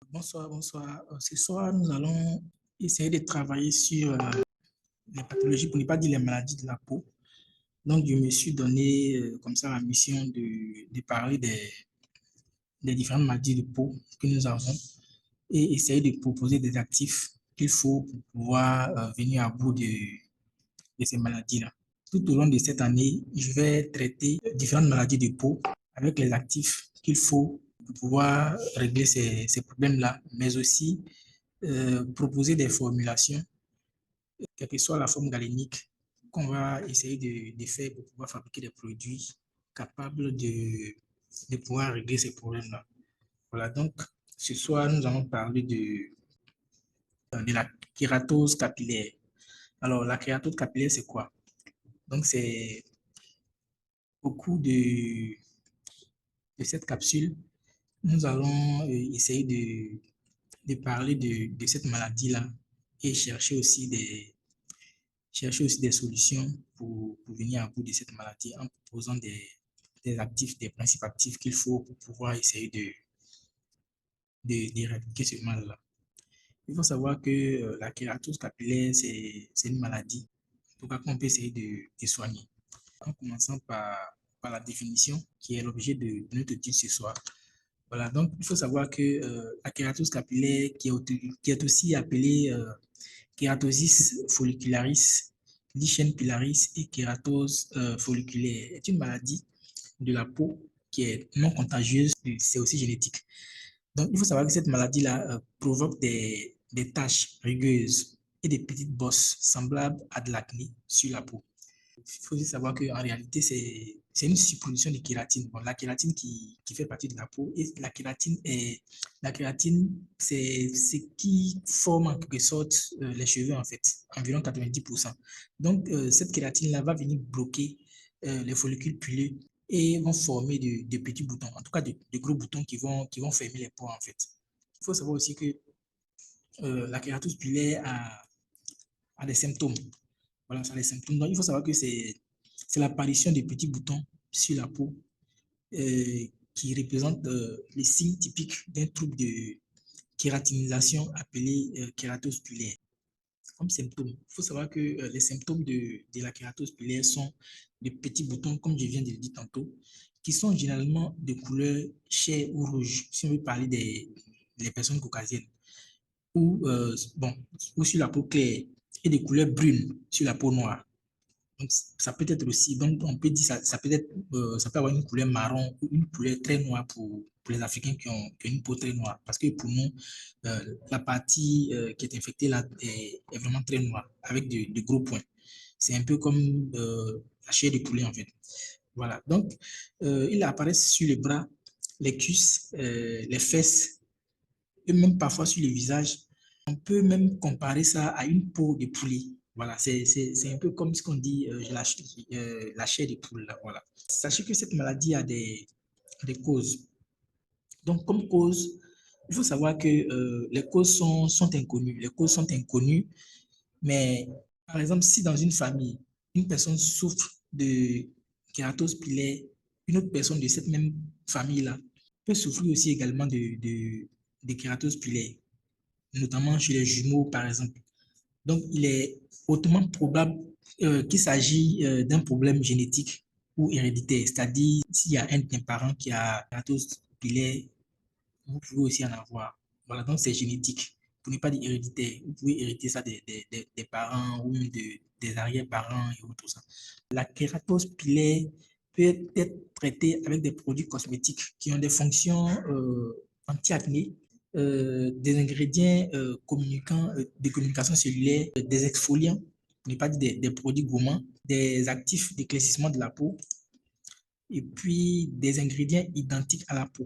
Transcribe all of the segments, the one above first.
Bonsoir, bonsoir. Ce soir, nous allons essayer de travailler sur les pathologies, pour ne pas dire les maladies de la peau. Donc, je me suis donné comme ça la mission de parler des différentes maladies de peau que nous avons et essayer de proposer des actifs qu'il faut pour pouvoir venir à bout de ces maladies-là. Tout au long de cette année, je vais traiter différentes maladies de peau avec les actifs qu'il faut pour pouvoir régler ces problèmes-là, mais aussi proposer des formulations, quelle que soit la forme galénique, qu'on va essayer de faire pour pouvoir fabriquer des produits capables de pouvoir régler ces problèmes-là. Voilà, donc ce soir, nous allons parler de la kératose capillaire. Alors, la kératose capillaire, c'est quoi? Donc, c'est beaucoup de cette capsule. Nous allons essayer de parler de cette maladie-là et chercher aussi des solutions pour venir à bout de cette maladie en proposant des actifs, des principes actifs qu'il faut pour pouvoir essayer d'éradiquer ce mal-là. Il faut savoir que la kératose capillaire, c'est une maladie, en tout cas qu'on peut essayer de soigner. En commençant par la définition, qui est l'objet de notre étude ce soir. Voilà, donc il faut savoir que la kératose capillaire, qui est aussi appelée kératosis follicularis, lichen pilaris et kératose folliculaire, est une maladie de la peau qui est non contagieuse, c'est aussi génétique. Donc, il faut savoir que cette maladie-là provoque des taches rugueuses et des petites bosses semblables à de l'acné sur la peau. Il faut aussi savoir qu'en réalité, c'est une surproduction de kératine. Bon, la kératine qui fait partie de la peau, et la kératine, c'est ce qui forme en quelque sorte les cheveux, en fait, environ 90%. Donc, cette kératine-là va venir bloquer les follicules pileux et vont former de petits boutons, en tout cas de gros boutons qui vont fermer les pores, en fait. Il faut savoir aussi que la kératose pilaire a des symptômes. Voilà, ça a des symptômes. Donc, il faut savoir que c'est l'apparition de petits boutons sur la peau qui représentent les signes typiques d'un trouble de kératinisation appelé kératose pilaire. Comme symptômes, il faut savoir que les symptômes de la kératose pilaire sont des petits boutons, comme je viens de le dire tantôt, qui sont généralement de couleur chair ou rouge, si on veut parler des personnes caucasiennes, ou, bon, ou sur la peau claire, et des couleurs brunes sur la peau noire. Donc, ça peut être aussi, donc on peut dire ça peut être, ça peut avoir une couleur marron ou une couleur très noire pour les Africains qui ont une peau très noire. Parce que pour nous, la partie qui est infectée là est vraiment très noire, avec de gros points. C'est un peu comme la chair de poulet en fait. Voilà, donc il apparaît sur les bras, les cuisses, les fesses, et même parfois sur le visage. On peut même comparer ça à une peau de poulet. Voilà, c'est un peu comme ce qu'on dit la chair de poule. Là, voilà. Sachez que cette maladie a des causes. Donc, comme cause, il faut savoir que les causes sont inconnues. Les causes sont inconnues, mais par exemple, si dans une famille, une personne souffre de kératose pilaire, une autre personne de cette même famille-là peut souffrir aussi également de kératose pilaire, notamment chez les jumeaux, par exemple. Donc, il est hautement probable qu'il s'agit d'un problème génétique ou héréditaire, c'est-à-dire s'il y a un des parents qui a kératose pilaire, vous pouvez aussi en avoir. Voilà, donc c'est génétique. Pour ne pas dire héréditaire, vous pouvez hériter ça des parents ou des arrière-parents et tout ça. La kératose pilaire peut être traitée avec des produits cosmétiques qui ont des fonctions anti-acné, des ingrédients communicants, des communications cellulaires, des exfoliants, pour ne pas dire des produits gourmands, des actifs d'éclaircissement de la peau, et puis des ingrédients identiques à la peau.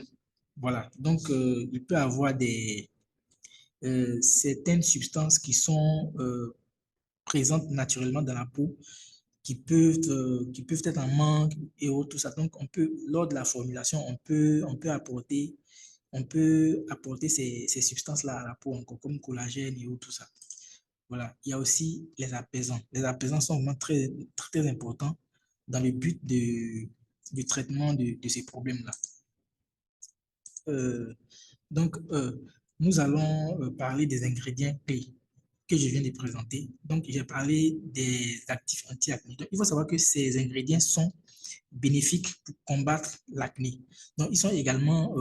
Voilà, donc il peut y avoir certaines substances qui sont présentes naturellement dans la peau qui peuvent être en manque et autres, tout ça. Donc, lors de la formulation, on peut apporter ces substances-là à la peau, encore comme collagène et autres, tout ça. Voilà. Il y a aussi les apaisants. Les apaisants sont vraiment très, très, très importants dans le but du traitement de ces problèmes-là. Euh, donc, nous allons parler des ingrédients clés que je viens de présenter. Donc, j'ai parlé des actifs anti-acné. Il faut savoir que ces ingrédients sont bénéfiques pour combattre l'acné. Donc, ils sont également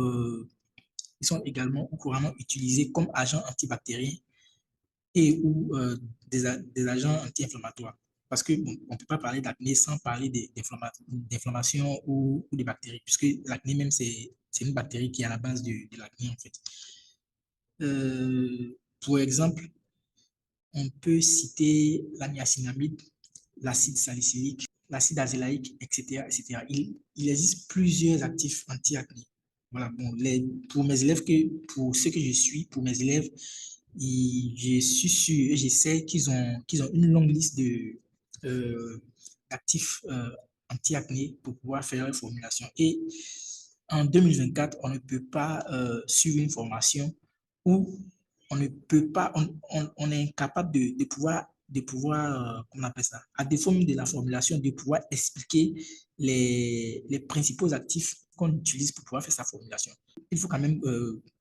couramment utilisés comme agents antibactériens et ou des agents anti-inflammatoires. Parce qu'on ne peut pas parler d'acné sans parler d'inflammation ou de bactéries, puisque l'acné même, c'est une bactérie qui est à la base de l'acné, en fait. Pour exemple, on peut citer la niacinamide, l'acide salicylique, l'acide azélaïque, etc., etc. Il existe plusieurs actifs anti-acné. Voilà, bon, pour mes élèves, pour ceux que je suis, pour mes élèves, je suis sûr, je sais qu'ils ont une longue liste d'actifs anti-acné pour pouvoir faire une formulation. Et en 2024, on ne peut pas suivre une formation où on ne peut pas, on est incapable de pouvoir comment on appelle ça, à défaut de la formulation, de pouvoir expliquer les principaux actifs qu'on utilise pour pouvoir faire sa formulation. Il faut quand même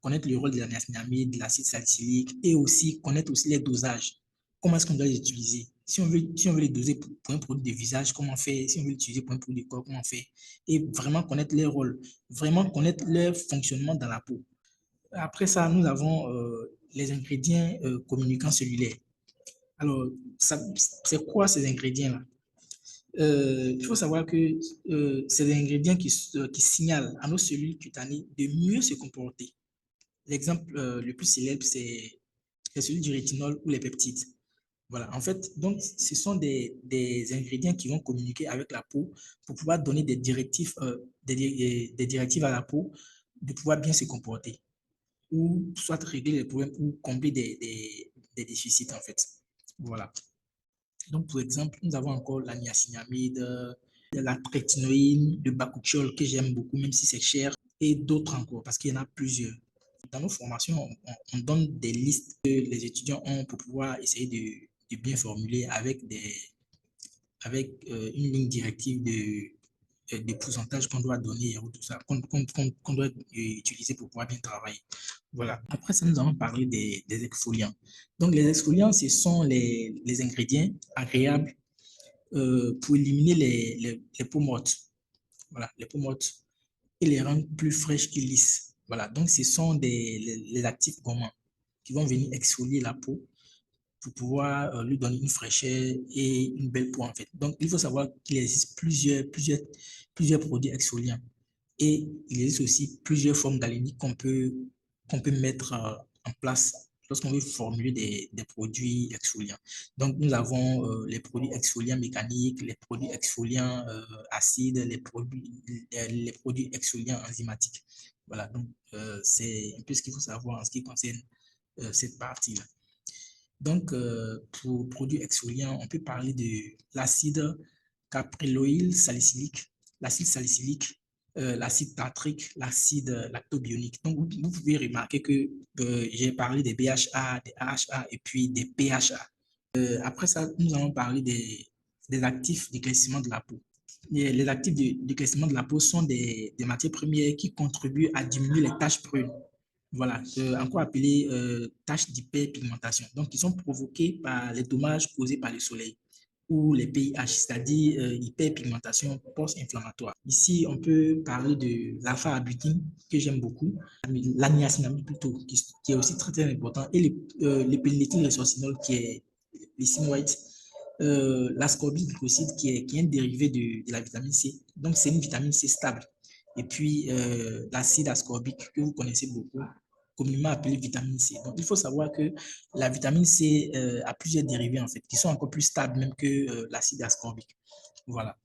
connaître le rôle de la niacinamide, de l'acide salicylique et aussi connaître aussi les dosages. Comment est-ce qu'on doit les utiliser? Si on veut les doser pour un produit de visage, comment on fait? Si on veut l'utiliser pour un produit de corps, comment on fait? Et vraiment connaître les rôles, vraiment connaître leur fonctionnement dans la peau. Après ça, nous avons les ingrédients communicants cellulaires. Alors, c'est quoi ces ingrédients-là? Il faut savoir que c'est des ingrédients qui signalent à nos cellules cutanées de mieux se comporter. L'exemple le plus célèbre, c'est celui du rétinol ou les peptides. Voilà, en fait, donc, ce sont des ingrédients qui vont communiquer avec la peau pour pouvoir donner des directives à la peau de pouvoir bien se comporter ou soit régler les problèmes ou combler des déficits, en fait. Voilà. Donc, pour exemple, nous avons encore la niacinamide, la trétinoïne, le bakuchiol que j'aime beaucoup, même si c'est cher, et d'autres encore, parce qu'il y en a plusieurs. Dans nos formations, on donne des listes que les étudiants ont pour pouvoir essayer de bien formuler avec une ligne directive des pourcentages qu'on doit donner ou tout ça, qu'on doit utiliser pour pouvoir bien travailler. Voilà. Après ça, nous allons parler des exfoliants. Donc, les exfoliants, ce sont les ingrédients agréables pour éliminer les peaux mortes. Voilà, les peaux mortes et les rendre plus fraîches et lisses. Voilà, donc ce sont les actifs gommants qui vont venir exfolier la peau pour pouvoir lui donner une fraîcheur et une belle peau en fait. Donc, il faut savoir qu'il existe plusieurs produits exfoliants et il existe aussi plusieurs formes d'alénique qu'on peut mettre en place lorsqu'on veut formuler des produits exfoliants. Donc, nous avons les produits exfoliants mécaniques, les produits exfoliants acides, les produits exfoliants enzymatiques. Voilà, donc c'est un peu ce qu'il faut savoir en ce qui concerne cette partie-là. Donc, pour produits exfoliants, on peut parler de l'acide capryloïl salicylique, l'acide salicylique, l'acide tartrique, l'acide lactobionique. Donc, vous pouvez remarquer que j'ai parlé des BHA, des AHA et puis des PHA. Après ça, nous allons parler des actifs d'éclaircissement de la peau. Les actifs d'éclaircissement de la peau sont des matières premières qui contribuent à diminuer les taches brunes. Voilà, encore appelées taches d'hyperpigmentation. Donc, qui sont provoquées par les dommages causés par le soleil ou les PIH, c'est-à-dire hyperpigmentation post-inflammatoire. Ici, on peut parler de l'alpha-abutine, que j'aime beaucoup, la niacinamide plutôt, qui est aussi très, très important, et l'épénéthylresorcinol, qui est les white, l'ascorbate glucoside, qui est un dérivé de la vitamine C. Donc, c'est une vitamine C stable. Et puis, l'acide ascorbique, que vous connaissez beaucoup, communément appelé vitamine C. Donc, il faut savoir que la vitamine C a plusieurs dérivés, en fait, qui sont encore plus stables même que l'acide ascorbique. Voilà.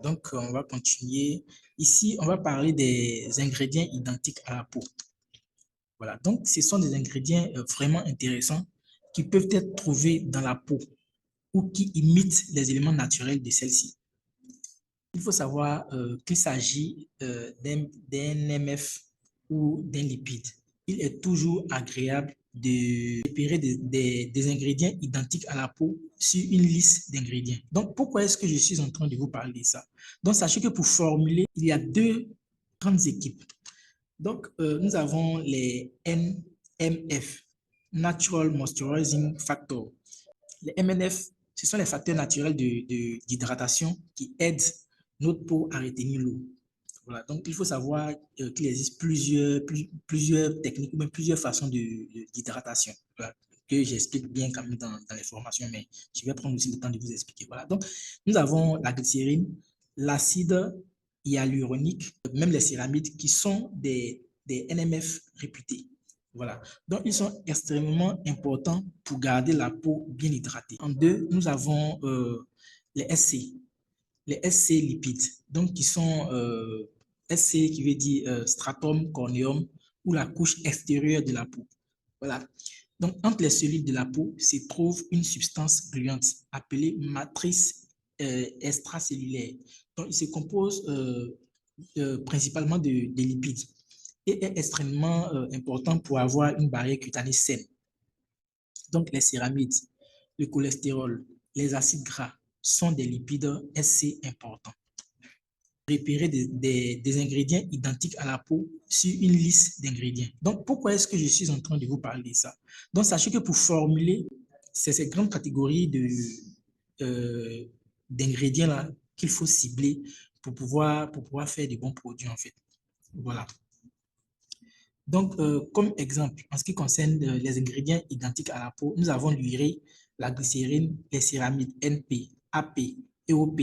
Donc, on va continuer. Ici, on va parler des ingrédients identiques à la peau. Voilà. Donc, ce sont des ingrédients vraiment intéressants qui peuvent être trouvés dans la peau ou qui imitent les éléments naturels de celle-ci. Il faut savoir qu'il s'agit d'un MF ou d'un lipide. Il est toujours agréable de repérer des ingrédients identiques à la peau sur une liste d'ingrédients. Donc, pourquoi est-ce que je suis en train de vous parler de ça? Donc, sachez que pour formuler, il y a deux grandes équipes. Donc, nous avons les NMF, Natural Moisturizing Factor. Les MNF, ce sont les facteurs naturels d'hydratation qui aident notre peau à retenir l'eau. Voilà, donc il faut savoir qu'il existe plusieurs techniques ou même plusieurs façons d'hydratation. Voilà, que j'explique bien quand même dans les formations, mais je vais prendre aussi le temps de vous expliquer. Voilà, donc nous avons la glycérine, l'acide hyaluronique, même les céramides qui sont des NMF réputés. Voilà. Donc, ils sont extrêmement importants pour garder la peau bien hydratée. En deux, nous avons les SC, les SC lipides, donc qui sont SC qui veut dire stratum corneum ou la couche extérieure de la peau. Voilà. Donc, entre les cellules de la peau se trouve une substance gluante appelée matrice extracellulaire. Donc, il se compose principalement de lipides et est extrêmement important pour avoir une barrière cutanée saine. Donc, les céramides, le cholestérol, les acides gras sont des lipides assez importants. Repérer des ingrédients identiques à la peau sur une liste d'ingrédients. Donc, pourquoi est-ce que je suis en train de vous parler de ça? Donc, sachez que pour formuler ces grandes catégories d'ingrédients-là qu'il faut cibler pour pouvoir faire de bons produits, en fait. Voilà. Donc, comme exemple, en ce qui concerne les ingrédients identiques à la peau, nous avons l'urée, la glycérine, les céramides NP, AP, EOP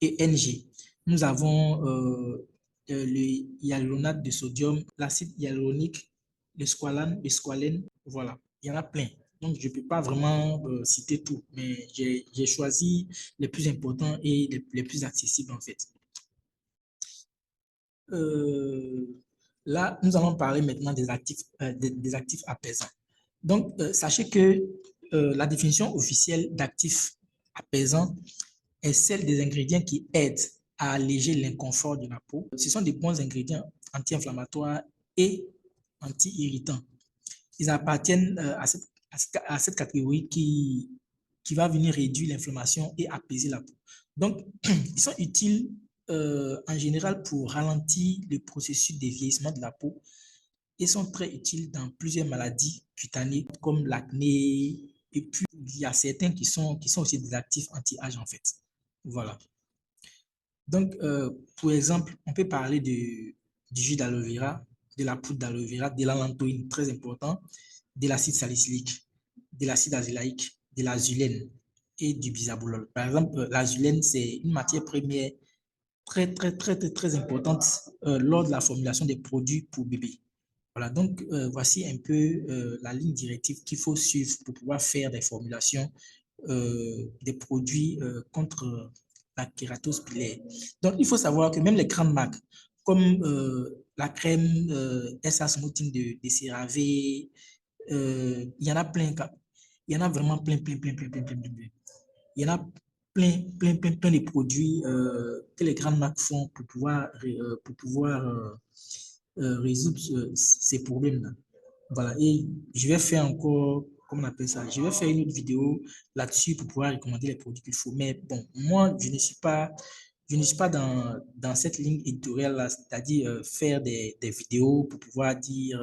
et NG. Nous avons le hyaluronate de sodium, l'acide hyaluronique, le squalane, le squalène, voilà, il y en a plein. Donc, je ne peux pas vraiment citer tout, mais j'ai choisi les plus importants et les plus accessibles en fait. Là, nous allons parler maintenant des actifs apaisants. Donc, sachez que la définition officielle d'actifs apaisants est celle des ingrédients qui aident à alléger l'inconfort de la peau. Ce sont des bons ingrédients anti-inflammatoires et anti-irritants. Ils appartiennent à cette catégorie qui va venir réduire l'inflammation et apaiser la peau. Donc, ils sont utiles en général pour ralentir le processus de vieillissement de la peau et sont très utiles dans plusieurs maladies cutanées comme l'acné. Et puis, il y a certains qui sont aussi des actifs anti-âge en fait. Voilà. Donc, pour exemple, on peut parler du jus d'aloe vera, de la poudre d'aloe vera, de l'allantoïne, très important, de l'acide salicylique, de l'acide azélaïque, de l'azulène et du bisabolol. Par exemple, l'azulène, c'est une matière première très importante lors de la formulation des produits pour bébés. Voilà, donc voici un peu la ligne directive qu'il faut suivre pour pouvoir faire des formulations des produits contre la kératose pilaire. Donc, il faut savoir que même les grandes marques, comme la crème SA Smoothing de CeraVe, il y en a plein, il y en a vraiment plein. Il y en a plein de produits que les grandes marques font pour pouvoir résoudre ces problèmes-là. Voilà, et je vais faire encore, comment on appelle ça, je vais faire une autre vidéo là-dessus pour pouvoir recommander les produits qu'il faut. Mais bon, moi, je ne suis pas dans cette ligne éditoriale-là, c'est-à-dire faire des vidéos pour pouvoir dire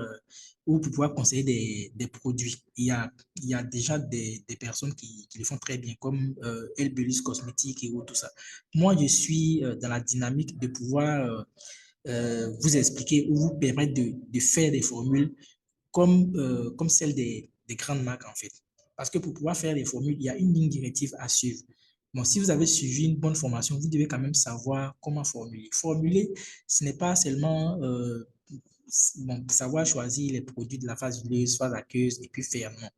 ou pour pouvoir conseiller des produits. Il y a déjà des personnes qui le font très bien, comme Elbelus Cosmétiques et tout ça. Moi, je suis dans la dynamique de pouvoir vous expliquer ou vous permettre de faire des formules comme celle des grandes marques en fait. Parce que pour pouvoir faire des formules, il y a une ligne directive à suivre. Bon, si vous avez suivi une bonne formation, vous devez quand même savoir comment formuler. Formuler, ce n'est pas seulement bon, savoir choisir les produits de la phase huileuse, phase aqueuse et puis faire. Non.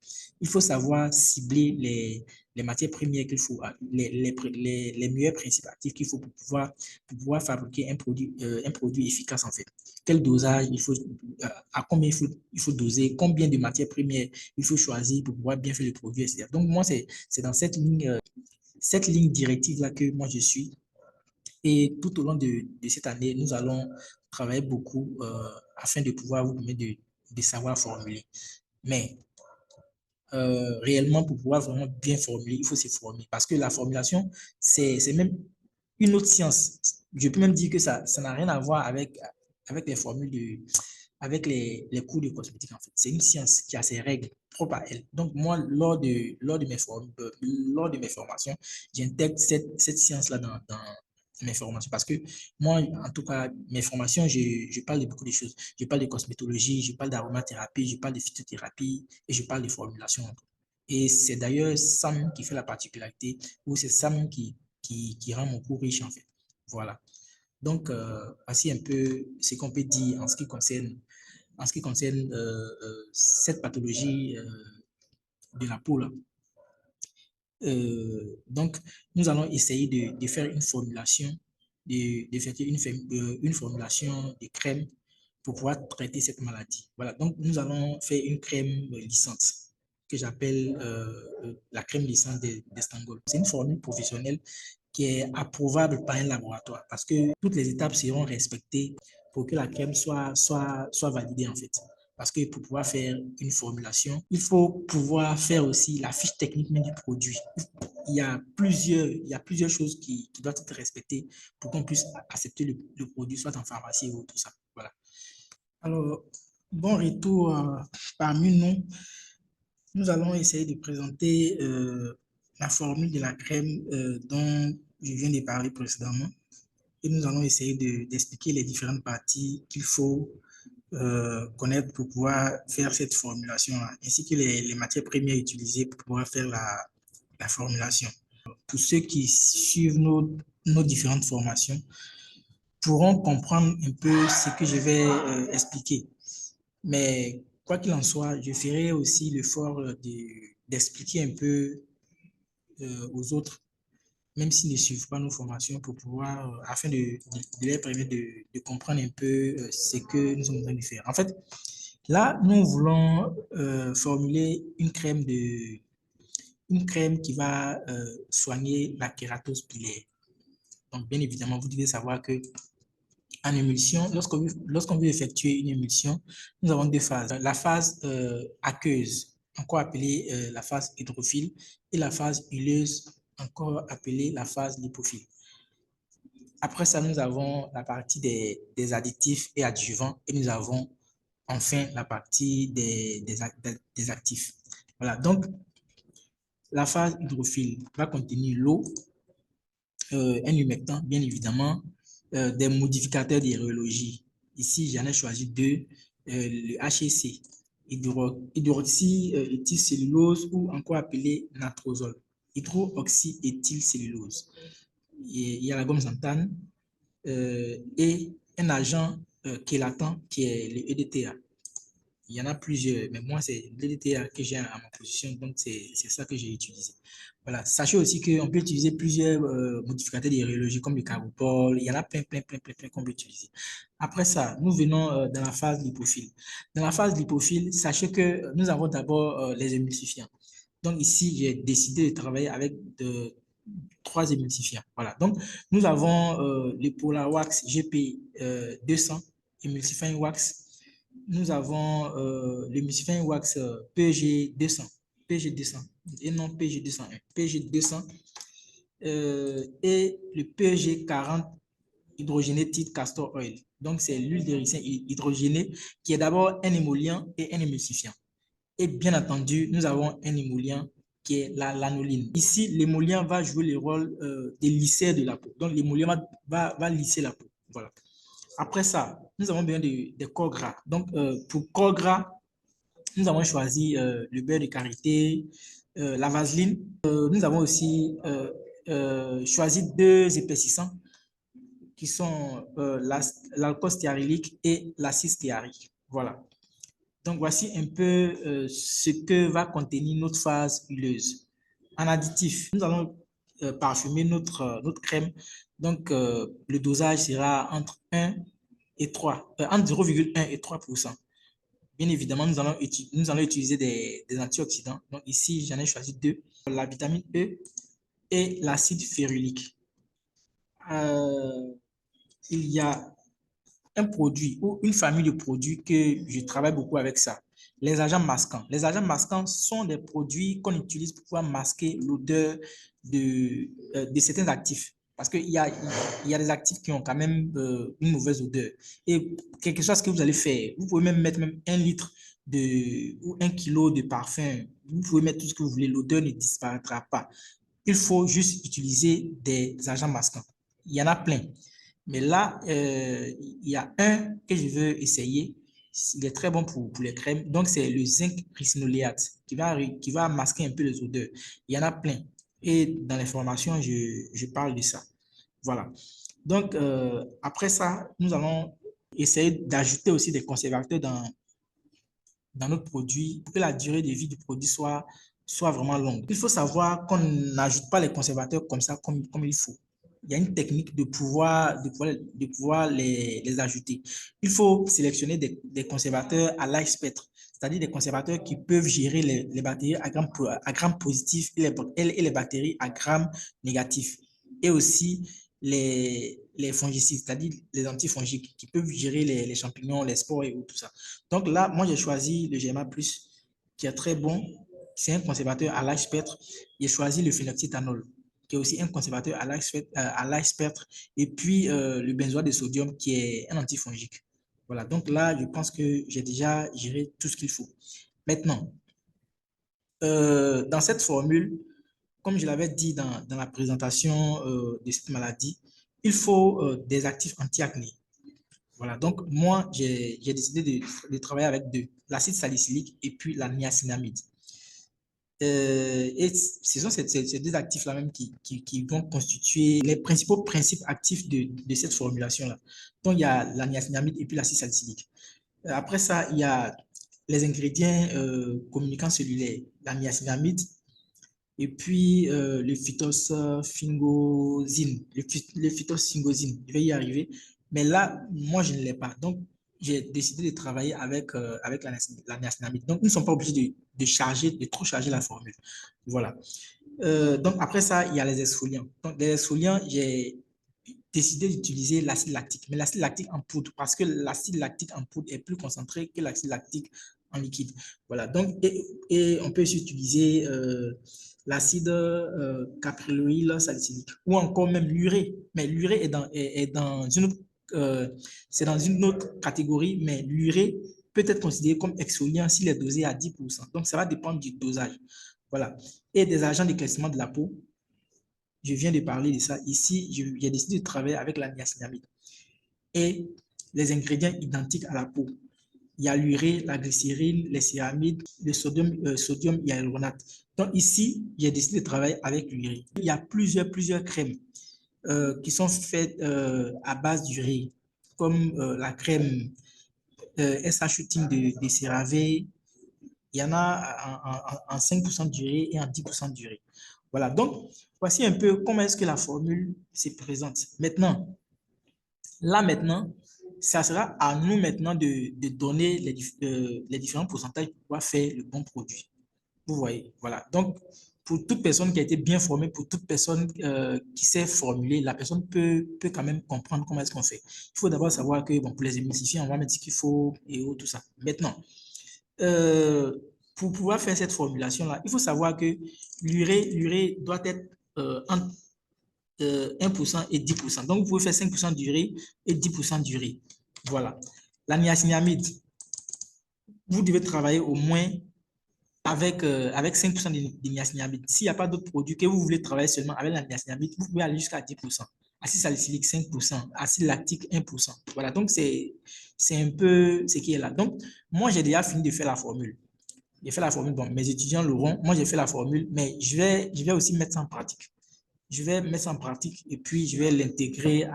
Il faut savoir cibler les matières premières qu'il faut, les meilleurs principes actifs qu'il faut pour pouvoir fabriquer un produit efficace en fait. Quel dosage il faut, à combien il faut doser, combien de matières premières il faut choisir pour pouvoir bien faire le produit, etc. Donc moi, c'est dans cette ligne directive-là que moi je suis. Et tout au long de cette année, nous allons travailler beaucoup afin de pouvoir vous permettre de savoir formuler. Mais réellement, pour pouvoir vraiment bien formuler, il faut se former. Parce que la formulation, c'est même une autre science. Je peux même dire que ça n'a rien à voir avec les formules avec les cours de cosmétique, en fait. C'est une science qui a ses règles propres à elle. Donc, moi, lors de mes formations, j'intègre cette science-là dans mes formations. Parce que moi, en tout cas, mes formations, je parle de beaucoup de choses. Je parle de cosmétologie, je parle d'aromathérapie, je parle de phytothérapie et je parle de formulation. Et c'est d'ailleurs ça même qui fait la particularité, ou c'est ça même qui rend mon cours riche, en fait. Voilà. Donc, voici un peu ce qu'on peut dire en ce qui concerne cette pathologie de la peau là. Donc, nous allons essayer de faire une formulation, d'effectuer une formulation de crème pour pouvoir traiter cette maladie. Voilà, donc nous allons faire une crème lissante que j'appelle la crème lissante d'Estangol. C'est une formule professionnelle qui est approuvable par un laboratoire parce que toutes les étapes seront respectées pour que la crème soit validée en fait. Parce que pour pouvoir faire une formulation, il faut pouvoir faire aussi la fiche technique du produit. Il y a plusieurs choses qui doivent être respectées pour qu'on puisse accepter le produit, soit en pharmacie ou tout ça. Voilà. Alors, bon retour parmi nous. Nous allons essayer de présenter la formule de la crème dont je viens de parler précédemment. Et nous allons essayer d'expliquer les différentes parties qu'il faut connaître pour pouvoir faire cette formulation, ainsi que les matières premières utilisées pour pouvoir faire la formulation. Pour ceux qui suivent nos différentes formations, pourront comprendre un peu ce que je vais expliquer. Mais quoi qu'il en soit, je ferai aussi l'effort d'expliquer un peu aux autres, même s'ils ne suivent pas nos formations, pour pouvoir, afin de leur permettre de comprendre un peu ce que nous sommes en train de faire. En fait, là, nous voulons formuler une crème qui va soigner la kératose pilaire. Donc, bien évidemment, vous devez savoir que en émulsion, lorsqu'on veut effectuer une émulsion, nous avons deux phases. La phase aqueuse, encore appelée la phase hydrophile, et la phase huileuse, encore appelée la phase lipophile. Après ça, nous avons la partie des additifs et adjuvants, et nous avons enfin la partie des actifs. Voilà, donc la phase hydrophile va contenir l'eau, un humectant, bien évidemment, des modificateurs d'hydrologie. Ici, j'en ai choisi deux, le HEC, hydroxyéthylcellulose ou encore appelé natrosol, hydroxyéthylcellulose. Il y a la gomme xanthane et un agent chélatant qui est le EDTA. Il y en a plusieurs, mais moi, c'est l'EDTA que j'ai à ma position, donc c'est ça que j'ai utilisé. Voilà. Sachez aussi qu'on peut utiliser plusieurs modificateurs d'hydrologie comme le carbopol. Il y en a plein qu'on peut utiliser. Après ça, nous venons dans la phase lipophile. Dans la phase lipophile, sachez que nous avons d'abord les émulsifiants. Donc ici, j'ai décidé de travailler avec trois émulsifiants. Voilà. Donc, nous avons le Polar Wax GP 200, émulsifiant wax. Nous avons l'émulsifiant wax PG 200, PG 200 et non PG 201, PG 200 et le PG 40 hydrogéné titre castor oil. Donc, c'est l'huile de ricin hydrogénée qui est d'abord un émollient et un émulsifiant. Et bien entendu, nous avons un émollient qui est la lanoline. Ici, l'émollient va jouer le rôle de lisseur de la peau. Donc, l'émollient va lisser la peau. Voilà. Après ça, nous avons besoin de corps gras. Donc, pour corps gras, nous avons choisi le beurre de karité, la vaseline. Nous avons aussi choisi deux épaississants qui sont l'alcool stéarylique et l'acide stéarique. Voilà. Donc, voici un peu ce que va contenir notre phase huileuse. En additif, nous allons parfumer notre crème. Donc, le dosage sera entre 1 et 3, entre 0,1 et 3%. Bien évidemment, nous allons utiliser des antioxydants. Donc, ici, j'en ai choisi deux, la vitamine E et l'acide férulique. Il y a un produit ou une famille de produits que je travaille beaucoup avec ça. Les agents masquants. Les agents masquants sont des produits qu'on utilise pour pouvoir masquer l'odeur de certains actifs. Parce qu'il y a des actifs qui ont quand même une mauvaise odeur. Et quelque chose que vous allez faire, vous pouvez même mettre même 1 litre ou 1 kilo de parfum. Vous pouvez mettre tout ce que vous voulez, l'odeur ne disparaîtra pas. Il faut juste utiliser des agents masquants. Il y en a plein. Mais là, il y a un que je veux essayer. Il est très bon pour les crèmes. Donc, c'est le zinc ricinoléate qui va masquer un peu les odeurs. Il y en a plein. Et dans les formations, je parle de ça. Voilà. Donc, après ça, nous allons essayer d'ajouter aussi des conservateurs dans notre produit pour que la durée de vie du produit soit vraiment longue. Il faut savoir qu'on n'ajoute pas les conservateurs comme ça, comme il faut. Il y a une technique de pouvoir les ajouter. Il faut sélectionner des conservateurs à light spectre, c'est-à-dire des conservateurs qui peuvent gérer les batteries à gramme positif et les batteries à gramme négatif. Et aussi les fongicides, c'est-à-dire les antifongiques qui peuvent gérer les champignons, les spores et tout ça. Donc là, moi, j'ai choisi le GMA+, qui est très bon. C'est un conservateur à large spectre. J'ai choisi le phénoxyéthanol, qui est aussi un conservateur à large spectre. Et puis, le benzoate de sodium, qui est un antifongique. Voilà, donc là, je pense que j'ai déjà géré tout ce qu'il faut. Maintenant, dans cette formule, comme je l'avais dit dans la présentation de cette maladie, il faut des actifs anti-acné. Voilà, donc moi, j'ai décidé de travailler avec deux, l'acide salicylique et puis la niacinamide. Et ce sont ces deux actifs-là même qui vont constituer les principaux principes actifs de cette formulation-là. Donc, il y a la niacinamide et puis l'acide salicylique. Après ça, il y a les ingrédients communicants cellulaires, la niacinamide et puis le phytosphingosine, le phytosphingosine, je vais y arriver. Mais là, moi, je ne l'ai pas. Donc, j'ai décidé de travailler avec la niacinamide. Donc, nous ne sommes pas obligés de trop charger la formule. Voilà. Donc, après ça, il y a les exfoliants. Donc, les exfoliants, j'ai décidé d'utiliser l'acide lactique, mais l'acide lactique en poudre, parce que l'acide lactique en poudre est plus concentré que l'acide lactique en liquide. Voilà, donc, et on peut aussi utiliser l'acide capryloïl salicylique ou encore même l'urée. Mais l'urée est dans une autre, c'est dans une autre catégorie, mais l'urée peut être considéré comme exfoliant s'il est dosé à 10%. Donc, ça va dépendre du dosage. Voilà. Et des agents d'éclaircissement de la peau, je viens de parler de ça. Ici, j'ai décidé de travailler avec la niacinamide. Et les ingrédients identiques à la peau. Il y a l'urée, la glycérine, les céramides, le sodium hyaluronate. Donc ici, j'ai décidé de travailler avec l'urée. Il y a plusieurs crèmes qui sont faites à base d'urée, comme la crème SH-Shooting de CeraVe. Il y en a en 5% d'urée et en 10% d'urée. Voilà, donc voici un peu comment est-ce que la formule se présente. Maintenant, ça sera à nous maintenant de donner les différents pourcentages pour pouvoir faire le bon produit. Vous voyez, voilà. Donc, pour toute personne qui a été bien formée, pour toute personne qui sait formuler, la personne peut quand même comprendre comment est-ce qu'on fait. Il faut d'abord savoir que, bon, pour les émulsifiants, on va mettre ce qu'il faut et tout ça. Maintenant, pour pouvoir faire cette formulation-là, il faut savoir que l'urée doit être entre 1% et 10%. Donc, vous pouvez faire 5% d'urée et 10% d'urée. Voilà. La niacinamide, vous devez travailler au moins avec 5% de niacinamide. S'il n'y a pas d'autres produits que vous voulez travailler seulement avec la niacinamide, vous pouvez aller jusqu'à 10%. Acide salicylique, 5%. Acide lactique, 1%. Voilà, donc c'est un peu ce qui est là. Donc, moi, j'ai déjà fini de faire la formule. J'ai fait la formule, bon, mes étudiants l'auront. Moi, j'ai fait la formule, mais je vais aussi mettre ça en pratique. Je vais mettre ça en pratique et puis je vais l'intégrer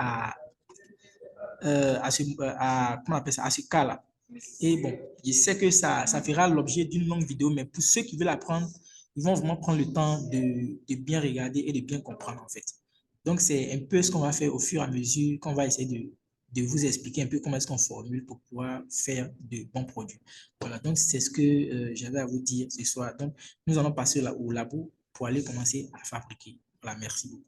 comment on appelle ça, à ce cas-là. Et bon, je sais que ça fera l'objet d'une longue vidéo, mais pour ceux qui veulent apprendre, ils vont vraiment prendre le temps de bien regarder et de bien comprendre en fait. Donc, c'est un peu ce qu'on va faire au fur et à mesure qu'on va essayer de vous expliquer un peu comment est-ce qu'on formule pour pouvoir faire de bons produits. Voilà, donc c'est ce que j'avais à vous dire ce soir. Donc, nous allons passer au labo pour aller commencer à fabriquer. Voilà, merci beaucoup.